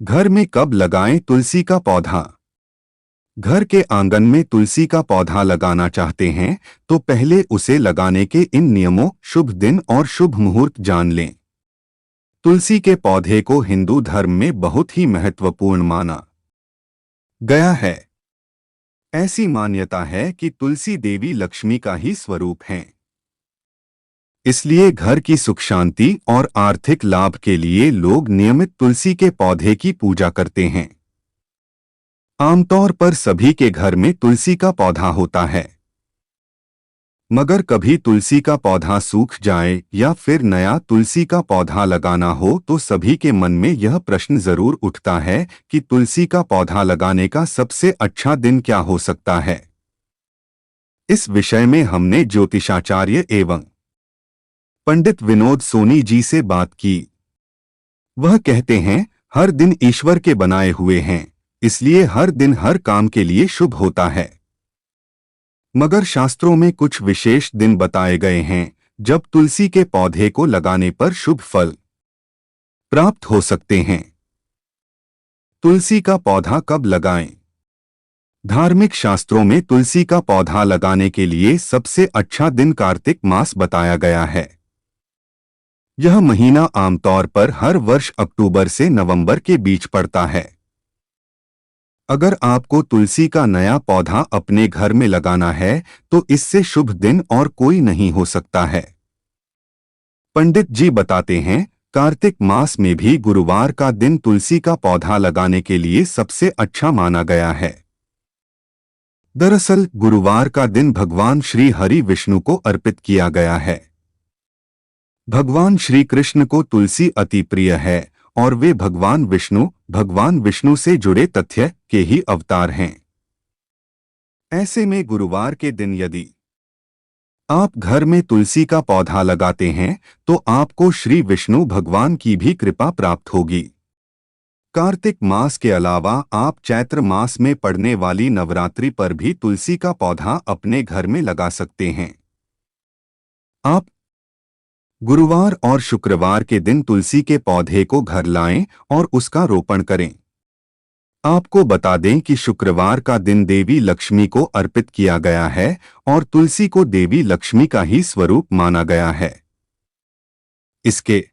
घर में कब लगाएं तुलसी का पौधा। घर के आंगन में तुलसी का पौधा लगाना चाहते हैं तो पहले उसे लगाने के इन नियमों, शुभ दिन और शुभ मुहूर्त जान लें। तुलसी के पौधे को हिंदू धर्म में बहुत ही महत्वपूर्ण माना गया है। ऐसी मान्यता है कि तुलसी देवी लक्ष्मी का ही स्वरूप हैं। इसलिए घर की सुख शांति और आर्थिक लाभ के लिए लोग नियमित तुलसी के पौधे की पूजा करते हैं। आमतौर पर सभी के घर में तुलसी का पौधा होता है, मगर कभी तुलसी का पौधा सूख जाए या फिर नया तुलसी का पौधा लगाना हो तो सभी के मन में यह प्रश्न जरूर उठता है कि तुलसी का पौधा लगाने का सबसे अच्छा दिन क्या हो सकता है। इस विषय में हमने ज्योतिषाचार्य एवं पंडित विनोद सोनी जी से बात की। वह कहते हैं, हर दिन ईश्वर के बनाए हुए हैं, इसलिए हर दिन हर काम के लिए शुभ होता है। मगर शास्त्रों में कुछ विशेष दिन बताए गए हैं जब तुलसी के पौधे को लगाने पर शुभ फल प्राप्त हो सकते हैं। तुलसी का पौधा कब लगाएं? धार्मिक शास्त्रों में तुलसी का पौधा लगाने के लिए सबसे अच्छा दिन कार्तिक मास बताया गया है। यह महीना आमतौर पर हर वर्ष अक्टूबर से नवंबर के बीच पड़ता है। अगर आपको तुलसी का नया पौधा अपने घर में लगाना है तो इससे शुभ दिन और कोई नहीं हो सकता है। पंडित जी बताते हैं, कार्तिक मास में भी गुरुवार का दिन तुलसी का पौधा लगाने के लिए सबसे अच्छा माना गया है। दरअसल गुरुवार का दिन भगवान श्री हरि विष्णु को अर्पित किया गया है। भगवान श्री कृष्ण को तुलसी अति प्रिय है और वे भगवान विष्णु से जुड़े तथ्य के ही अवतार हैं। ऐसे में गुरुवार के दिन यदि आप घर में तुलसी का पौधा लगाते हैं तो आपको श्री विष्णु भगवान की भी कृपा प्राप्त होगी। कार्तिक मास के अलावा आप चैत्र मास में पड़ने वाली नवरात्रि पर भी तुलसी का पौधा अपने घर में लगा सकते हैं। आप गुरुवार और शुक्रवार के दिन तुलसी के पौधे को घर लाएं और उसका रोपण करें। आपको बता दें कि शुक्रवार का दिन देवी लक्ष्मी को अर्पित किया गया है और तुलसी को देवी लक्ष्मी का ही स्वरूप माना गया है। इसके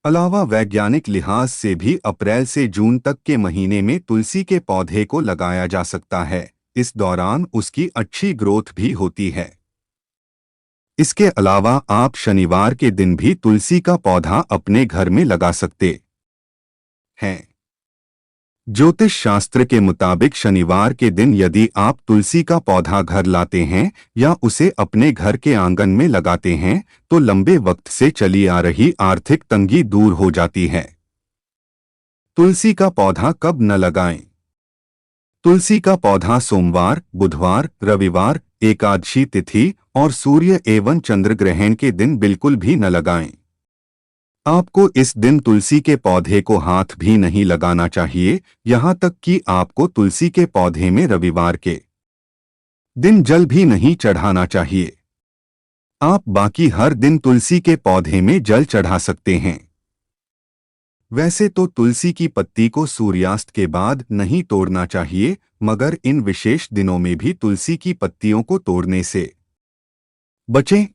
अलावा वैज्ञानिक लिहाज से भी अप्रैल से जून तक के महीने में तुलसी के पौधे को लगाया जा सकता है। इस दौरान उसकी अच्छी ग्रोथ भी होती है। इसके अलावा आप शनिवार के दिन भी तुलसी का पौधा अपने घर में लगा सकते हैं। ज्योतिष शास्त्र के मुताबिक शनिवार के दिन यदि आप तुलसी का पौधा घर लाते हैं या उसे अपने घर के आंगन में लगाते हैं तो लंबे वक्त से चली आ रही आर्थिक तंगी दूर हो जाती है। तुलसी का पौधा कब न लगाएं? तुलसी का पौधा सोमवार, बुधवार, रविवार, एकादशी तिथि और सूर्य एवं चंद्र ग्रहण के दिन बिल्कुल भी न लगाएं। आपको इस दिन तुलसी के पौधे को हाथ भी नहीं लगाना चाहिए, यहाँ तक कि आपको तुलसी के पौधे में रविवार के दिन जल भी नहीं चढ़ाना चाहिए। आप बाकी हर दिन तुलसी के पौधे में जल चढ़ा सकते हैं। वैसे तो तुलसी की पत्ती को सूर्यास्त के बाद नहीं तोड़ना चाहिए, मगर इन विशेष दिनों में भी तुलसी की पत्तियों को तोड़ने से बचें।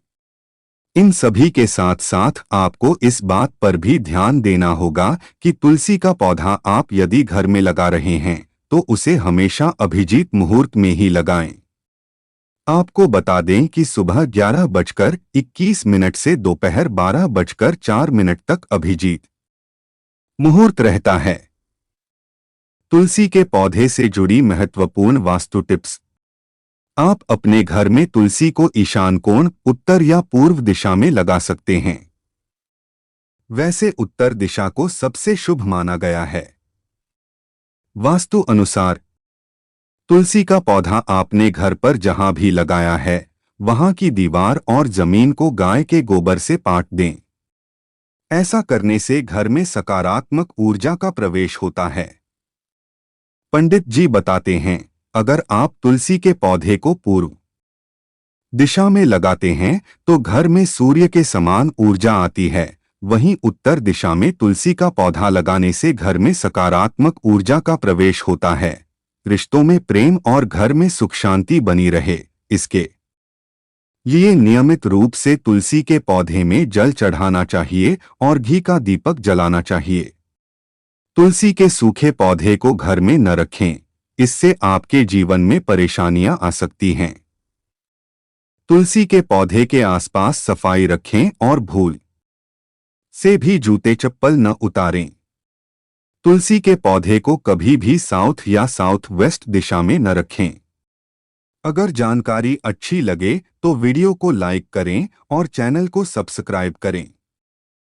इन सभी के साथ साथ आपको इस बात पर भी ध्यान देना होगा कि तुलसी का पौधा आप यदि घर में लगा रहे हैं तो उसे हमेशा अभिजीत मुहूर्त में ही लगाएं। आपको बता दें कि सुबह 11:21 से दोपहर 12:04 तक अभिजीत मुहूर्त रहता है। तुलसी के पौधे से जुड़ी महत्वपूर्ण वास्तु टिप्स। आप अपने घर में तुलसी को ईशान कोण, उत्तर या पूर्व दिशा में लगा सकते हैं। वैसे उत्तर दिशा को सबसे शुभ माना गया है। वास्तु अनुसार तुलसी का पौधा आपने घर पर जहां भी लगाया है वहां की दीवार और जमीन को गाय के गोबर से पाट दें। ऐसा करने से घर में सकारात्मक ऊर्जा का प्रवेश होता है। पंडित जी बताते हैं, अगर आप तुलसी के पौधे को पूर्व दिशा में लगाते हैं तो घर में सूर्य के समान ऊर्जा आती है वहीं उत्तर दिशा में तुलसी का पौधा लगाने से घर में सकारात्मक ऊर्जा का प्रवेश होता है। रिश्तों में प्रेम और घर में सुख शांति बनी रहे, इसके लिए नियमित रूप से तुलसी के पौधे में जल चढ़ाना चाहिए और घी का दीपक जलाना चाहिए। तुलसी के सूखे पौधे को घर में न रखें, इससे आपके जीवन में परेशानियां आ सकती हैं। तुलसी के पौधे के आसपास सफाई रखें और भूल से भी जूते चप्पल न उतारें। तुलसी के पौधे को कभी भी साउथ या साउथ वेस्ट दिशा में न रखें। अगर जानकारी अच्छी लगे तो वीडियो को लाइक करें और चैनल को सब्सक्राइब करें।